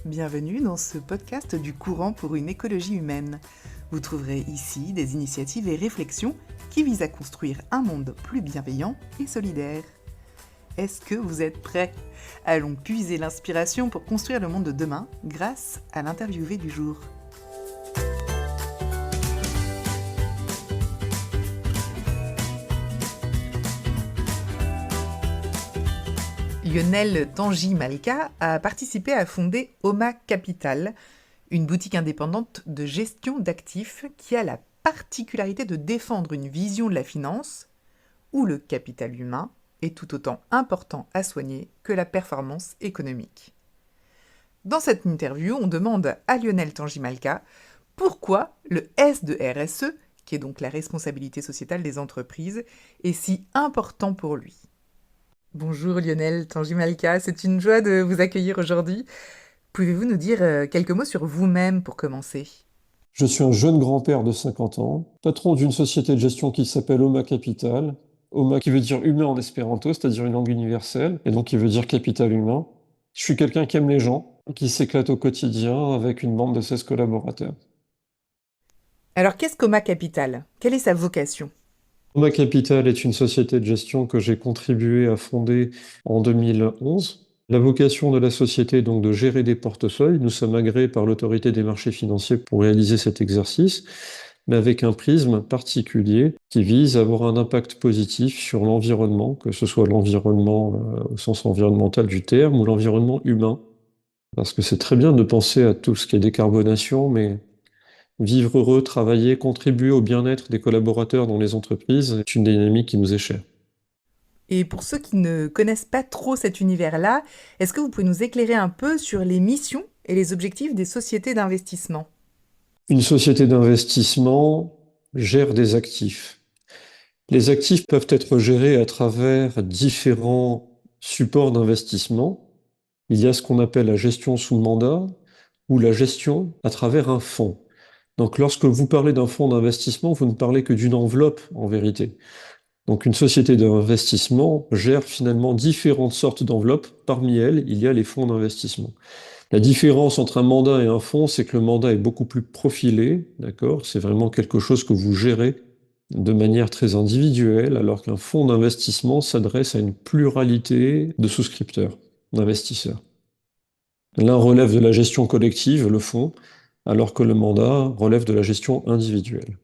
Bienvenue dans ce podcast du courant pour une écologie humaine. Vous trouverez ici des initiatives et réflexions qui visent à construire un monde plus bienveillant et solidaire. Est-ce que vous êtes prêts? Allons puiser l'inspiration pour construire le monde de demain grâce à l'interviewé du jour. Lionel Tanguy Malka a participé à fonder Oma Capital, une boutique indépendante de gestion d'actifs qui a la particularité de défendre une vision de la finance où le capital humain est tout autant important à soigner que la performance économique. Dans cette interview, on demande à Lionel Tanguy Malka pourquoi le S de RSE, qui est donc la responsabilité sociétale des entreprises, est si important pour lui. Bonjour Lionel Tanguy Malka, c'est une joie de vous accueillir aujourd'hui. Pouvez-vous nous dire quelques mots sur vous-même pour commencer? Je suis un jeune grand-père de 50 ans, patron d'une société de gestion qui s'appelle Oma Capital. Oma qui veut dire humain en espéranto, c'est-à-dire une langue universelle, et donc qui veut dire capital humain. Je suis quelqu'un qui aime les gens, qui s'éclate au quotidien avec une bande de 16 collaborateurs. Alors qu'est-ce qu'Oma Capital? Quelle est sa vocation? Oma Capital est une société de gestion que j'ai contribué à fonder en 2011. La vocation de la société est donc de gérer des portefeuilles. Nous sommes agréés par l'autorité des marchés financiers pour réaliser cet exercice, mais avec un prisme particulier qui vise à avoir un impact positif sur l'environnement, que ce soit l'environnement au sens environnemental du terme ou l'environnement humain. Parce que c'est très bien de penser à tout ce qui est décarbonation, mais vivre heureux, travailler, contribuer au bien-être des collaborateurs dans les entreprises est une dynamique qui nous est chère. Et pour ceux qui ne connaissent pas trop cet univers-là, est-ce que vous pouvez nous éclairer un peu sur les missions et les objectifs des sociétés d'investissement? Une société d'investissement gère des actifs. Les actifs peuvent être gérés à travers différents supports d'investissement. Il y a ce qu'on appelle la gestion sous mandat ou la gestion à travers un fonds. Donc lorsque vous parlez d'un fonds d'investissement, vous ne parlez que d'une enveloppe en vérité. Donc une société d'investissement gère finalement différentes sortes d'enveloppes. Parmi elles, il y a les fonds d'investissement. La différence entre un mandat et un fonds, c'est que le mandat est beaucoup plus profilé, d'accord? C'est vraiment quelque chose que vous gérez de manière très individuelle, alors qu'un fonds d'investissement s'adresse à une pluralité de souscripteurs, d'investisseurs. L'un relève de la gestion collective, le fonds, alors que le mandat relève de la gestion individuelle.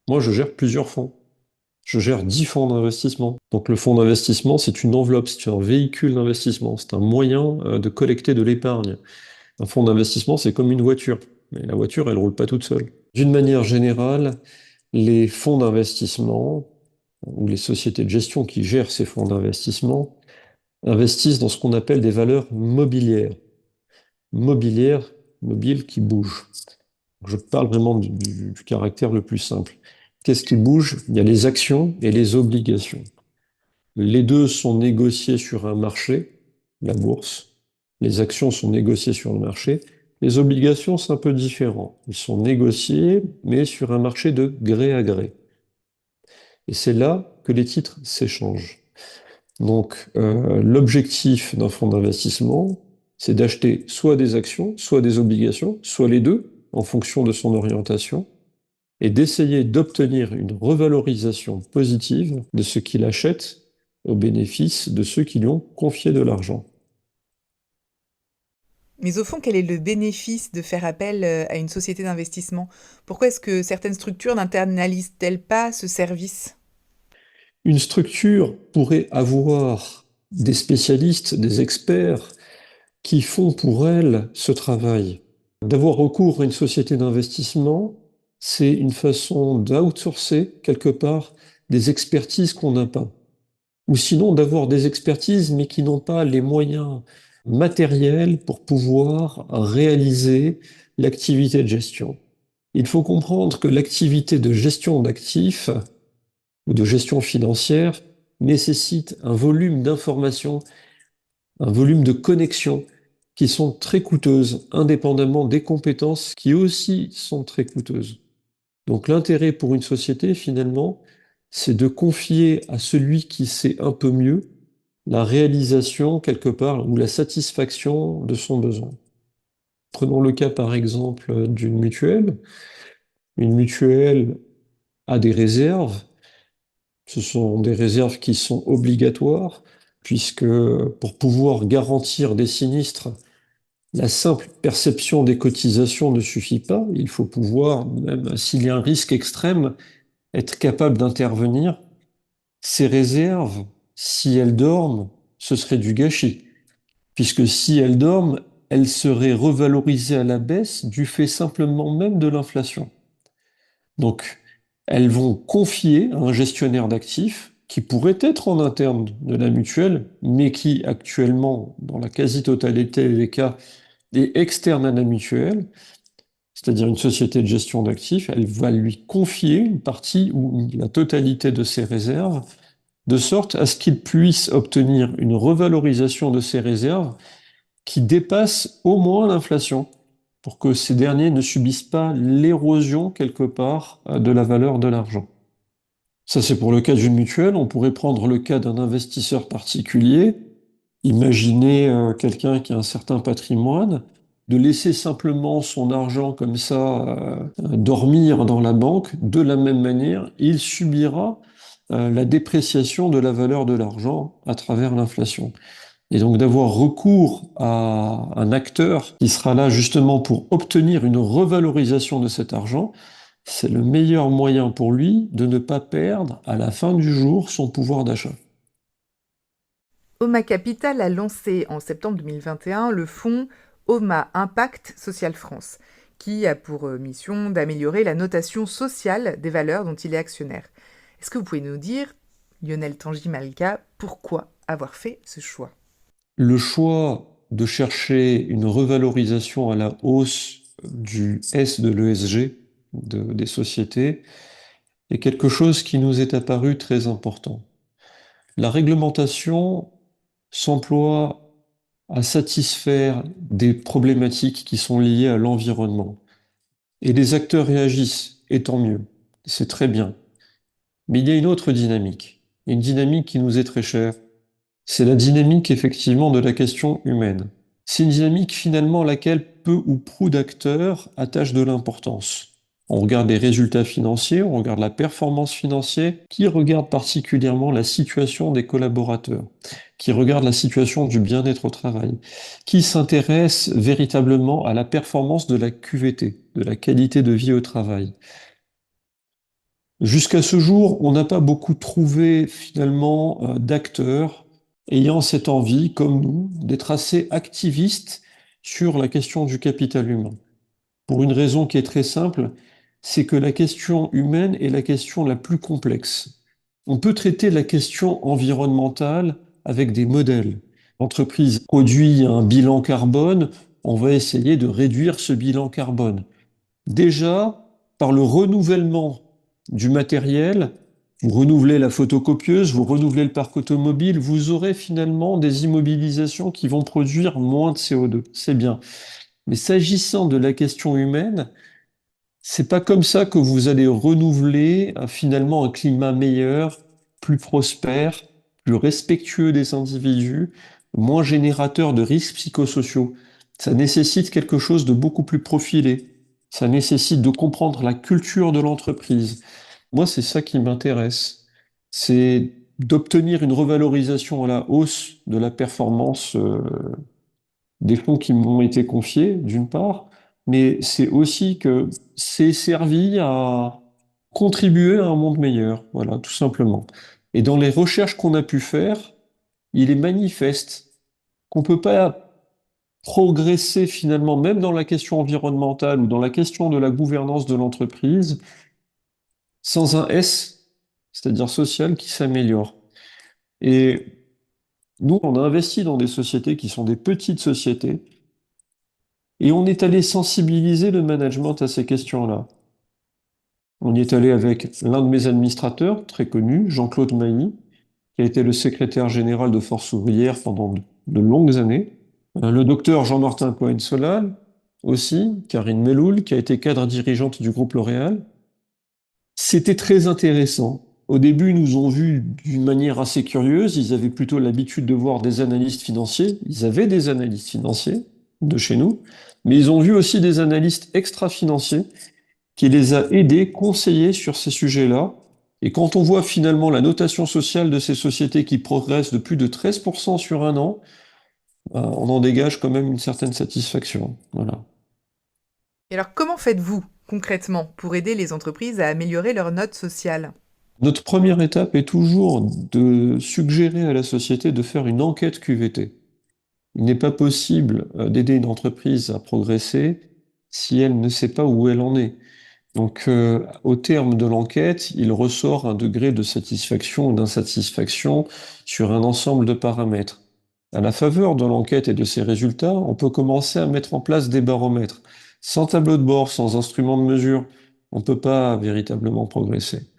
Moi, je gère plusieurs fonds. Je gère 10 fonds d'investissement. Donc le fonds d'investissement, c'est une enveloppe, c'est un véhicule d'investissement, c'est un moyen de collecter de l'épargne. Un fonds d'investissement, c'est comme une voiture, mais la voiture, elle ne roule pas toute seule. D'une manière générale, les fonds d'investissement ou les sociétés de gestion qui gèrent ces fonds d'investissement investissent dans ce qu'on appelle des valeurs mobilières. Mobilières, mobile qui bouge. Je parle vraiment du caractère le plus simple. Qu'est-ce qui bouge? Il y a les actions et les obligations. Les deux sont négociés sur un marché, la bourse. Les actions sont négociées sur le marché. Les obligations, c'est un peu différent. Ils sont négociés, mais sur un marché de gré à gré. Et c'est là que les titres s'échangent. Donc, l'objectif d'un fonds d'investissement, c'est d'acheter soit des actions, soit des obligations, soit les deux, en fonction de son orientation, et d'essayer d'obtenir une revalorisation positive de ce qu'il achète au bénéfice de ceux qui lui ont confié de l'argent. Mais au fond, quel est le bénéfice de faire appel à une société d'investissement? Pourquoi est-ce que certaines structures n'internalisent-elles pas ce service? Une structure pourrait avoir des spécialistes, des experts qui font pour elle ce travail. D'avoir recours à une société d'investissement, c'est une façon d'outsourcer quelque part des expertises qu'on n'a pas. Ou sinon d'avoir des expertises mais qui n'ont pas les moyens matériels pour pouvoir réaliser l'activité de gestion. Il faut comprendre que l'activité de gestion d'actifs ou de gestion financière nécessite un volume d'informations, un volume de connexions qui sont très coûteuses, indépendamment des compétences qui aussi sont très coûteuses. Donc l'intérêt pour une société, finalement, c'est de confier à celui qui sait un peu mieux la réalisation quelque part ou la satisfaction de son besoin. Prenons le cas par exemple d'une mutuelle. Une mutuelle a des réserves. Ce sont des réserves qui sont obligatoires, puisque pour pouvoir garantir des sinistres, la simple perception des cotisations ne suffit pas. Il faut pouvoir, même s'il y a un risque extrême, être capable d'intervenir. Ces réserves, si elles dorment, ce serait du gâchis, puisque si elles dorment, elles seraient revalorisées à la baisse du fait simplement même de l'inflation. Donc, elles vont confier à un gestionnaire d'actifs qui pourrait être en interne de la mutuelle, mais qui actuellement, dans la quasi-totalité des cas, est externe à la mutuelle, c'est-à-dire une société de gestion d'actifs. Elle va lui confier une partie ou la totalité de ses réserves, de sorte à ce qu'il puisse obtenir une revalorisation de ses réserves qui dépasse au moins l'inflation, pour que ces derniers ne subissent pas l'érosion quelque part de la valeur de l'argent. Ça, c'est pour le cas d'une mutuelle. On pourrait prendre le cas d'un investisseur particulier. Imaginez quelqu'un qui a un certain patrimoine, de laisser simplement son argent comme ça dormir dans la banque. De la même manière, il subira la dépréciation de la valeur de l'argent à travers l'inflation. Et donc d'avoir recours à un acteur qui sera là justement pour obtenir une revalorisation de cet argent, c'est le meilleur moyen pour lui de ne pas perdre à la fin du jour son pouvoir d'achat. Oma Capital a lancé en septembre 2021 le fonds Oma Impact Social France, qui a pour mission d'améliorer la notation sociale des valeurs dont il est actionnaire. Est-ce que vous pouvez nous dire, Lionel Tanguy-Malka, pourquoi avoir fait ce choix? Le choix de chercher une revalorisation à la hausse du S de l'ESG des sociétés est quelque chose qui nous est apparu très important. La réglementation s'emploie à satisfaire des problématiques qui sont liées à l'environnement. Et les acteurs réagissent, et tant mieux, c'est très bien. Mais il y a une autre dynamique, une dynamique qui nous est très chère. C'est la dynamique effectivement de la question humaine. C'est une dynamique finalement à laquelle peu ou prou d'acteurs attachent de l'importance. On regarde les résultats financiers, on regarde la performance financière, qui regarde particulièrement la situation des collaborateurs, qui regarde la situation du bien-être au travail, qui s'intéresse véritablement à la performance de la QVT, de la qualité de vie au travail. Jusqu'à ce jour, on n'a pas beaucoup trouvé finalement d'acteurs ayant cette envie, comme nous, d'être assez activistes sur la question du capital humain. Pour une raison qui est très simple, c'est que la question humaine est la question la plus complexe. On peut traiter la question environnementale avec des modèles. L'entreprise produit un bilan carbone, on va essayer de réduire ce bilan carbone. Déjà, par le renouvellement du matériel, vous renouvelez la photocopieuse, vous renouvelez le parc automobile, vous aurez finalement des immobilisations qui vont produire moins de CO2. C'est bien. Mais s'agissant de la question humaine, c'est pas comme ça que vous allez renouveler finalement un climat meilleur, plus prospère, plus respectueux des individus, moins générateur de risques psychosociaux. Ça nécessite quelque chose de beaucoup plus profilé. Ça nécessite de comprendre la culture de l'entreprise. Moi, c'est ça qui m'intéresse. C'est d'obtenir une revalorisation à la hausse de la performance des fonds qui m'ont été confiés, d'une part, mais c'est aussi que c'est servi à contribuer à un monde meilleur, voilà, tout simplement. Et dans les recherches qu'on a pu faire, il est manifeste qu'on ne peut pas progresser finalement, même dans la question environnementale ou dans la question de la gouvernance de l'entreprise, sans un S, c'est-à-dire social, qui s'améliore. Et nous, on a investi dans des sociétés qui sont des petites sociétés, et on est allé sensibiliser le management à ces questions-là. On y est allé avec l'un de mes administrateurs, très connu, Jean-Claude Mailly, qui a été le secrétaire général de Force ouvrière pendant de longues années. Le docteur Jean-Martin Cohen-Solal, aussi, Karine Meloul, qui a été cadre dirigeante du groupe L'Oréal. C'était très intéressant. Au début, ils nous ont vus d'une manière assez curieuse. Ils avaient plutôt l'habitude de voir des analystes financiers. Ils avaient des analystes financiers de chez nous, mais ils ont vu aussi des analystes extra-financiers qui les a aidés, conseillés sur ces sujets-là. Et quand on voit finalement la notation sociale de ces sociétés qui progresse de plus de 13% sur un an, on en dégage quand même une certaine satisfaction. Voilà. Et alors, comment faites-vous concrètement pour aider les entreprises à améliorer leur note sociale? Notre première étape est toujours de suggérer à la société de faire une enquête QVT. Il n'est pas possible d'aider une entreprise à progresser si elle ne sait pas où elle en est. Donc, au terme de l'enquête, il ressort un degré de satisfaction ou d'insatisfaction sur un ensemble de paramètres. À la faveur de l'enquête et de ses résultats, on peut commencer à mettre en place des baromètres. Sans tableau de bord, sans instrument de mesure, on ne peut pas véritablement progresser.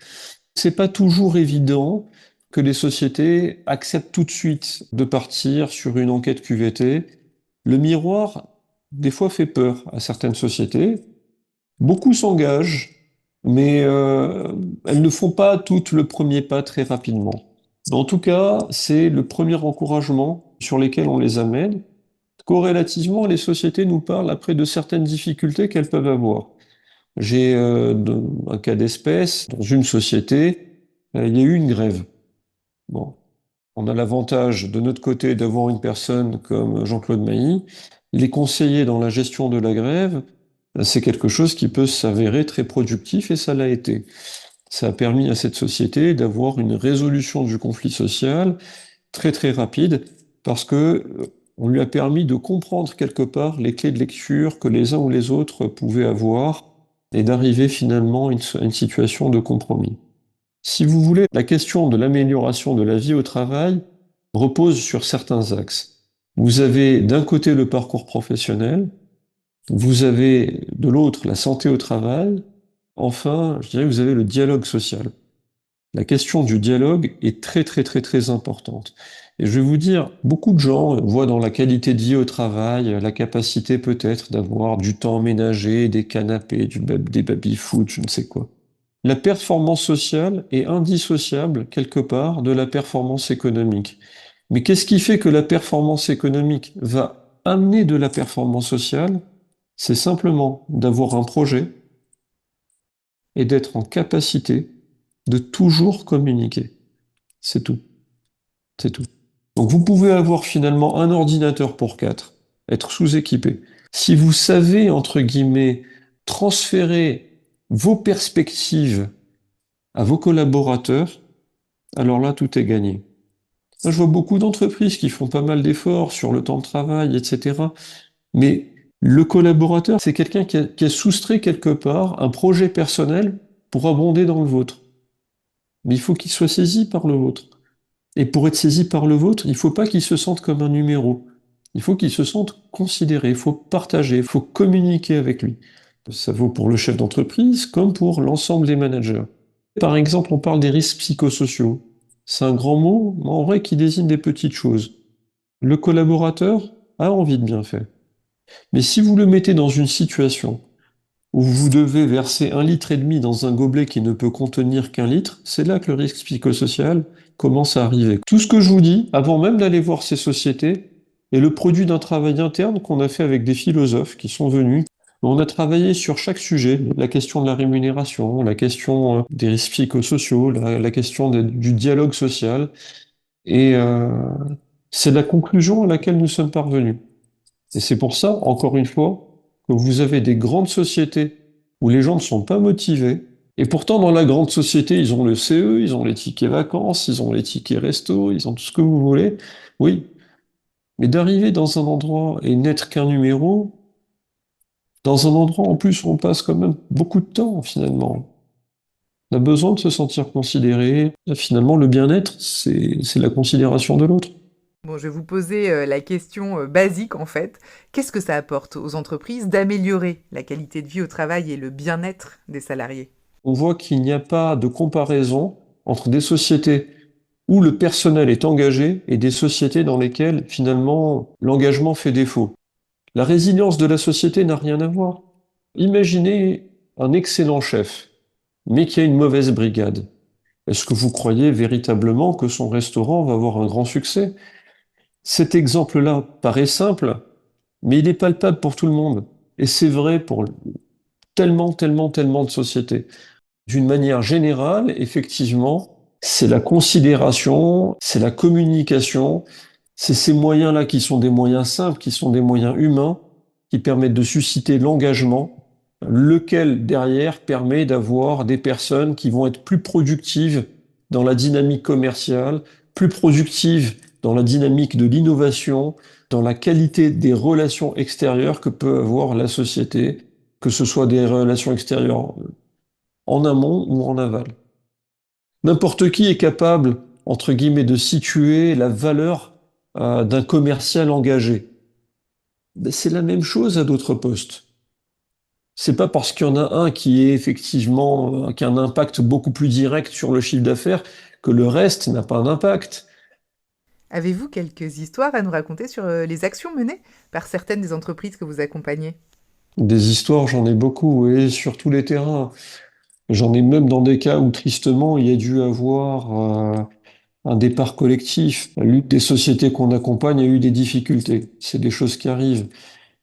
C'est pas toujours évident que les sociétés acceptent tout de suite de partir sur une enquête QVT. Le miroir, des fois, fait peur à certaines sociétés. Beaucoup s'engagent, mais elles ne font pas toutes le premier pas très rapidement. En tout cas, c'est le premier encouragement sur lesquels on les amène. Corrélativement, les sociétés nous parlent après de certaines difficultés qu'elles peuvent avoir. J'ai un cas d'espèce. Dans une société, il y a eu une grève. Bon, on a l'avantage de notre côté d'avoir une personne comme Jean-Claude Mailly. Les conseillers dans la gestion de la grève, c'est quelque chose qui peut s'avérer très productif et ça l'a été. Ça a permis à cette société d'avoir une résolution du conflit social très très rapide parce que on lui a permis de comprendre quelque part les clés de lecture que les uns ou les autres pouvaient avoir et d'arriver finalement à une situation de compromis. Si vous voulez, la question de l'amélioration de la vie au travail repose sur certains axes. Vous avez d'un côté le parcours professionnel, vous avez de l'autre la santé au travail, enfin, je dirais que vous avez le dialogue social. La question du dialogue est très très très très importante. Et je vais vous dire, beaucoup de gens voient dans la qualité de vie au travail la capacité peut-être d'avoir du temps ménagé, des canapés, des baby-foot, je ne sais quoi. La performance sociale est indissociable quelque part de la performance économique. Mais qu'est-ce qui fait que la performance économique va amener de la performance sociale? C'est simplement d'avoir un projet et d'être en capacité de toujours communiquer. C'est tout. C'est tout. Donc vous pouvez avoir finalement un ordinateur pour quatre, être sous-équipé. Si vous savez, entre guillemets, transférer vos perspectives à vos collaborateurs, alors là, tout est gagné. Moi, je vois beaucoup d'entreprises qui font pas mal d'efforts sur le temps de travail, etc. Mais le collaborateur, c'est quelqu'un qui a soustrait quelque part un projet personnel pour abonder dans le vôtre. Mais il faut qu'il soit saisi par le vôtre. Et pour être saisi par le vôtre, il ne faut pas qu'il se sente comme un numéro. Il faut qu'il se sente considéré, il faut partager, il faut communiquer avec lui. Ça vaut pour le chef d'entreprise comme pour l'ensemble des managers. Par exemple, on parle des risques psychosociaux. C'est un grand mot, mais en vrai qui désigne des petites choses. Le collaborateur a envie de bien faire. Mais si vous le mettez dans une situation où vous devez verser 1,5 litre dans un gobelet qui ne peut contenir qu'1 litre, c'est là que le risque psychosocial commence à arriver. Tout ce que je vous dis, avant même d'aller voir ces sociétés, est le produit d'un travail interne qu'on a fait avec des philosophes qui sont venus. On a travaillé sur chaque sujet, la question de la rémunération, la question des risques psychosociaux, la question du dialogue social, et c'est la conclusion à laquelle nous sommes parvenus. Et c'est pour ça, encore une fois, que vous avez des grandes sociétés où les gens ne sont pas motivés. Et pourtant, dans la grande société, ils ont le CE, ils ont les tickets vacances, ils ont les tickets resto, ils ont tout ce que vous voulez. Oui. Mais d'arriver dans un endroit et n'être qu'un numéro, dans un endroit en plus où on passe quand même beaucoup de temps, finalement. On a besoin de se sentir considéré. Finalement, le bien-être, c'est la considération de l'autre. Bon, je vais vous poser la question basique en fait. Qu'est-ce que ça apporte aux entreprises d'améliorer la qualité de vie au travail et le bien-être des salariés? On voit qu'il n'y a pas de comparaison entre des sociétés où le personnel est engagé et des sociétés dans lesquelles finalement l'engagement fait défaut. La résilience de la société n'a rien à voir. Imaginez un excellent chef, mais qui a une mauvaise brigade. Est-ce que vous croyez véritablement que son restaurant va avoir un grand succès? Cet exemple-là paraît simple, mais il est palpable pour tout le monde. Et c'est vrai pour tellement, tellement, tellement de sociétés. D'une manière générale, effectivement, c'est la considération, c'est la communication, c'est ces moyens-là qui sont des moyens simples, qui sont des moyens humains, qui permettent de susciter l'engagement, lequel derrière permet d'avoir des personnes qui vont être plus productives dans la dynamique commerciale, plus productives dans la dynamique de l'innovation, dans la qualité des relations extérieures que peut avoir la société, que ce soit des relations extérieures en amont ou en aval. N'importe qui est capable, entre guillemets, de situer la valeur d'un commercial engagé. Ben, c'est la même chose à d'autres postes. C'est pas parce qu'il y en a un qui est effectivement, qui a un impact beaucoup plus direct sur le chiffre d'affaires que le reste n'a pas d'impact. Avez-vous quelques histoires à nous raconter sur les actions menées par certaines des entreprises que vous accompagnez? Des histoires, j'en ai beaucoup, et sur tous les terrains. J'en ai même dans des cas où, tristement, il y a dû avoir un départ collectif. L'une des sociétés qu'on accompagne a eu des difficultés. C'est des choses qui arrivent.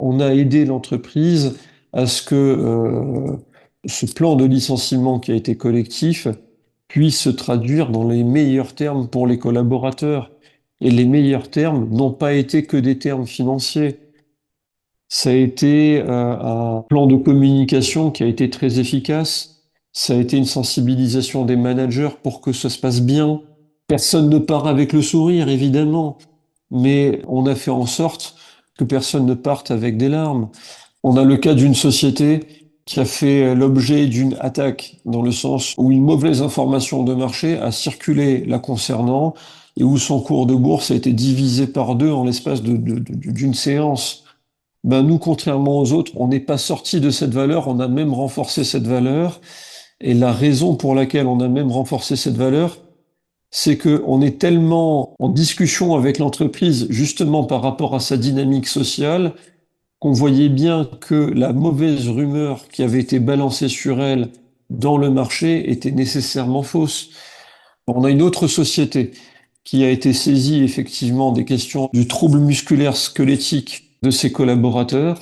On a aidé l'entreprise à ce que ce plan de licenciement qui a été collectif puisse se traduire dans les meilleurs termes pour les collaborateurs. Et les meilleurs termes n'ont pas été que des termes financiers. Ça a été un plan de communication qui a été très efficace. Ça a été une sensibilisation des managers pour que ça se passe bien. Personne ne part avec le sourire, évidemment, mais on a fait en sorte que personne ne parte avec des larmes. On a le cas d'une société qui a fait l'objet d'une attaque, dans le sens où une mauvaise information de marché a circulé la concernant et où son cours de bourse a été divisé par deux en l'espace d'une séance. Ben nous, contrairement aux autres, on n'est pas sorti de cette valeur, on a même renforcé cette valeur. Et la raison pour laquelle on a même renforcé cette valeur, c'est que on est tellement en discussion avec l'entreprise, justement par rapport à sa dynamique sociale, qu'on voyait bien que la mauvaise rumeur qui avait été balancée sur elle dans le marché était nécessairement fausse. On a une autre société qui a été saisie effectivement des questions du trouble musculaire squelettique de ses collaborateurs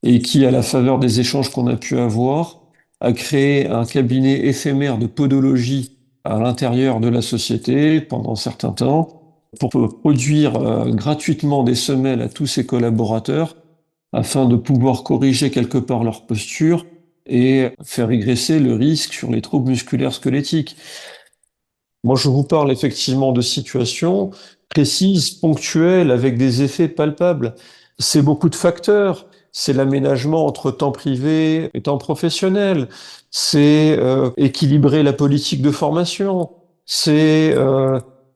et qui, à la faveur des échanges qu'on a pu avoir, a créé un cabinet éphémère de podologie à l'intérieur de la société pendant certains temps pour produire gratuitement des semelles à tous ses collaborateurs afin de pouvoir corriger quelque part leur posture et faire régresser le risque sur les troubles musculaires squelettiques. Moi, je vous parle effectivement de situations précises, ponctuelles, avec des effets palpables. C'est beaucoup de facteurs. C'est l'aménagement entre temps privé et temps professionnel. C'est équilibrer la politique de formation. C'est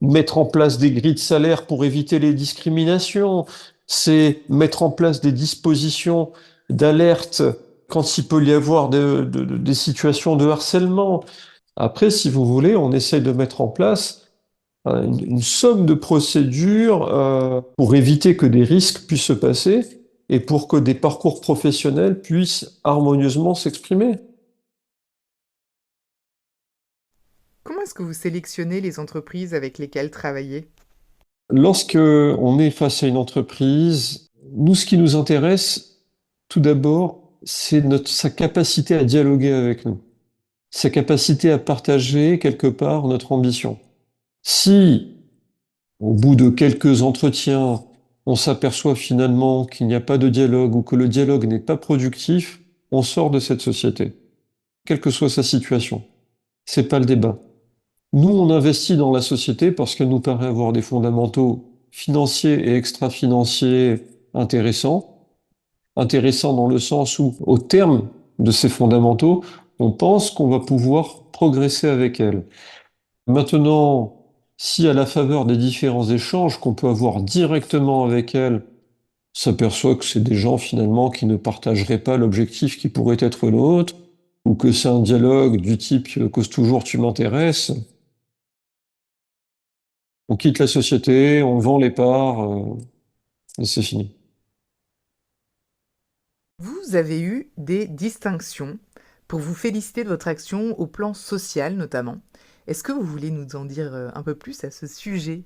mettre en place des grilles de salaire pour éviter les discriminations. C'est mettre en place des dispositions d'alerte quand il peut y avoir des situations de harcèlement. Après, si vous voulez, on essaie de mettre en place une somme de procédures pour éviter que des risques puissent se passer et pour que des parcours professionnels puissent harmonieusement s'exprimer. Comment est-ce que vous sélectionnez les entreprises avec lesquelles travailler? Lorsque on est face à une entreprise, nous, ce qui nous intéresse, tout d'abord, c'est sa capacité à dialoguer avec nous, sa capacité à partager quelque part notre ambition. Si au bout de quelques entretiens, on s'aperçoit finalement qu'il n'y a pas de dialogue ou que le dialogue n'est pas productif, on sort de cette société, quelle que soit sa situation. C'est pas le débat. Nous, on investit dans la société parce qu'elle nous paraît avoir des fondamentaux financiers et extra-financiers intéressants. Intéressants dans le sens où, au terme de ces fondamentaux, on pense qu'on va pouvoir progresser avec elle. Maintenant, si à la faveur des différents échanges qu'on peut avoir directement avec elle, s'aperçoit que c'est des gens finalement qui ne partageraient pas l'objectif qui pourrait être le nôtre, ou que c'est un dialogue du type cause toujours tu m'intéresses, on quitte la société, on vend les parts, et c'est fini. Vous avez eu des distinctions pour vous féliciter de votre action au plan social notamment. Est-ce que vous voulez nous en dire un peu plus à ce sujet?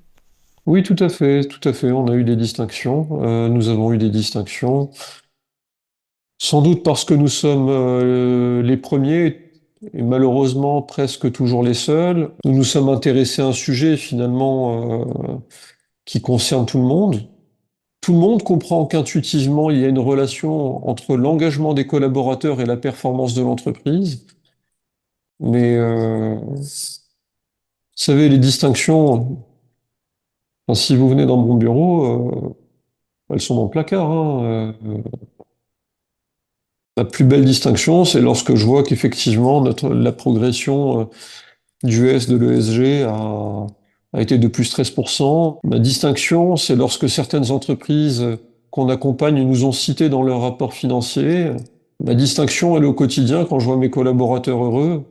Oui, tout à fait, tout à fait. On a eu des distinctions. Nous avons eu des distinctions. Sans doute parce que nous sommes les premiers et malheureusement presque toujours les seuls. Nous nous sommes intéressés à un sujet finalement qui concerne tout le monde. Tout le monde comprend qu'intuitivement, il y a une relation entre l'engagement des collaborateurs et la performance de l'entreprise. Mais vous savez, les distinctions, enfin, si vous venez dans mon bureau, elles sont dans le placard, hein. La plus belle distinction, c'est lorsque je vois qu'effectivement, la progression du S de l'ESG a été de plus 13%. Ma distinction, c'est lorsque certaines entreprises qu'on accompagne nous ont cités dans leur rapport financier. Ma distinction, elle est au quotidien quand je vois mes collaborateurs heureux.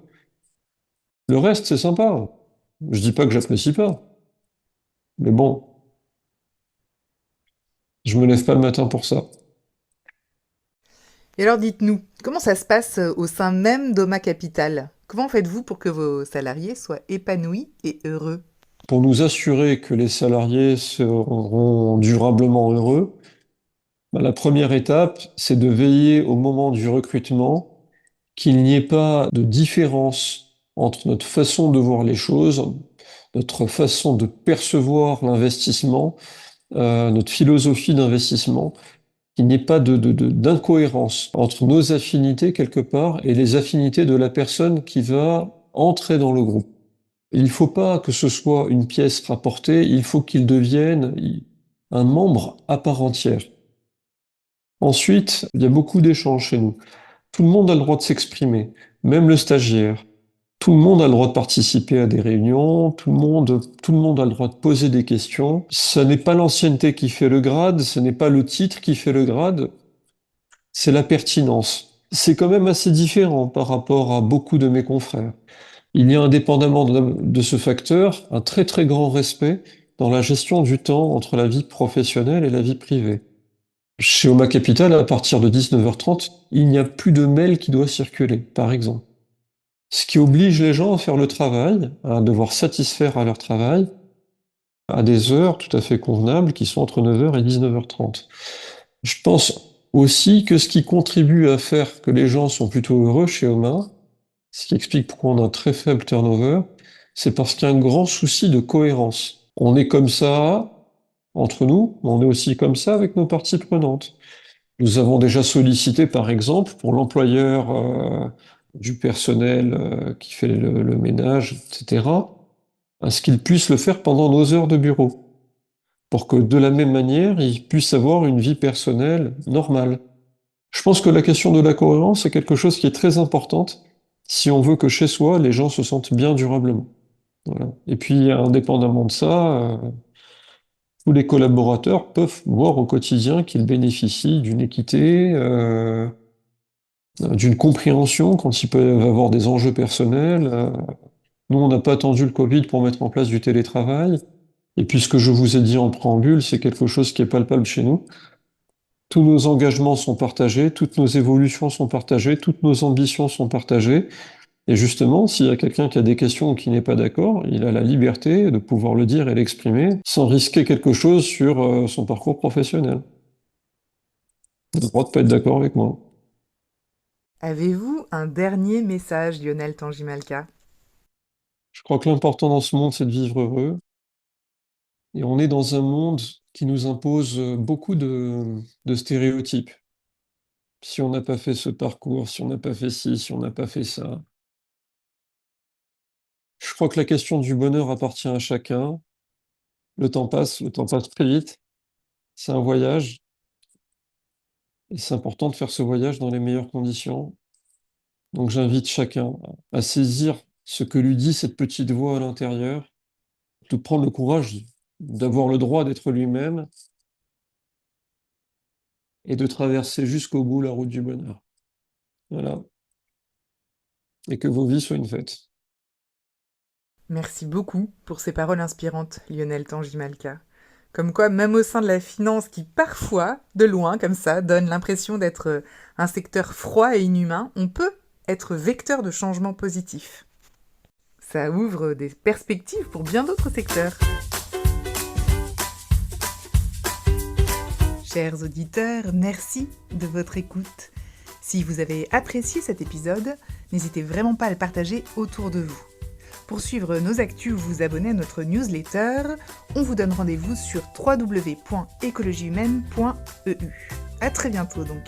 Le reste, c'est sympa. Je dis pas que j'apprécie pas. Mais bon, je me lève pas le matin pour ça. Et alors dites-nous, comment ça se passe au sein même d'Oma Capital? Comment faites-vous pour que vos salariés soient épanouis et heureux? Pour nous assurer que les salariés seront durablement heureux, bah, la première étape, c'est de veiller au moment du recrutement qu'il n'y ait pas de différence entre notre façon de voir les choses, notre façon de percevoir l'investissement, notre philosophie d'investissement, qu'il n'y ait pas d'incohérence entre nos affinités quelque part et les affinités de la personne qui va entrer dans le groupe. Il ne faut pas que ce soit une pièce rapportée, il faut qu'il devienne un membre à part entière. Ensuite, il y a beaucoup d'échanges chez nous. Tout le monde a le droit de s'exprimer, même le stagiaire. Tout le monde a le droit de participer à des réunions, tout le monde a le droit de poser des questions. Ce n'est pas l'ancienneté qui fait le grade, ce n'est pas le titre qui fait le grade, c'est la pertinence. C'est quand même assez différent par rapport à beaucoup de mes confrères. Il y a indépendamment de ce facteur un très très grand respect dans la gestion du temps entre la vie professionnelle et la vie privée. Chez Oma Capital, à partir de 19h30, il n'y a plus de mail qui doit circuler, par exemple. Ce qui oblige les gens à faire le travail, à devoir satisfaire à leur travail, à des heures tout à fait convenables qui sont entre 9h et 19h30. Je pense aussi que ce qui contribue à faire que les gens sont plutôt heureux chez Oma, ce qui explique pourquoi on a un très faible turnover, c'est parce qu'il y a un grand souci de cohérence. On est comme ça entre nous, mais on est aussi comme ça avec nos parties prenantes. Nous avons déjà sollicité, par exemple, pour l'employeur du personnel qui fait le ménage, etc., à ce qu'il puisse le faire pendant nos heures de bureau, pour que de la même manière, il puisse avoir une vie personnelle normale. Je pense que la question de la cohérence est quelque chose qui est très importante si on veut que chez soi, les gens se sentent bien durablement. Voilà. Et puis, indépendamment de ça, tous les collaborateurs peuvent voir au quotidien qu'ils bénéficient d'une équité, d'une compréhension quand ils peuvent avoir des enjeux personnels. Nous, on n'a pas attendu le Covid pour mettre en place du télétravail. Et puis, ce que je vous ai dit en préambule, c'est quelque chose qui est palpable chez nous. Tous nos engagements sont partagés, toutes nos évolutions sont partagées, toutes nos ambitions sont partagées. Et justement, s'il y a quelqu'un qui a des questions ou qui n'est pas d'accord, il a la liberté de pouvoir le dire et l'exprimer sans risquer quelque chose sur son parcours professionnel. Il a le droit de pas être d'accord avec moi. Avez-vous un dernier message, Lionel Tangimalka? Je crois que l'important dans ce monde, c'est de vivre heureux. Et on est dans un monde qui nous impose beaucoup de stéréotypes. Si on n'a pas fait ce parcours, si on n'a pas fait ci, si on n'a pas fait ça. Je crois que la question du bonheur appartient à chacun. Le temps passe très vite. C'est un voyage. Et c'est important de faire ce voyage dans les meilleures conditions. Donc j'invite chacun à saisir ce que lui dit cette petite voix à l'intérieur, de prendre le courage d'avoir le droit d'être lui-même et de traverser jusqu'au bout la route du bonheur. Voilà. Et que vos vies soient une fête. Merci beaucoup pour ces paroles inspirantes, Lionel Tangimalka. Comme quoi, même au sein de la finance qui parfois, de loin comme ça, donne l'impression d'être un secteur froid et inhumain, on peut être vecteur de changements positifs. Ça ouvre des perspectives pour bien d'autres secteurs. Chers auditeurs, merci de votre écoute. Si vous avez apprécié cet épisode, n'hésitez vraiment pas à le partager autour de vous. Pour suivre nos actus ou vous abonner à notre newsletter, on vous donne rendez-vous sur www.écologiehumaine.eu. À très bientôt donc.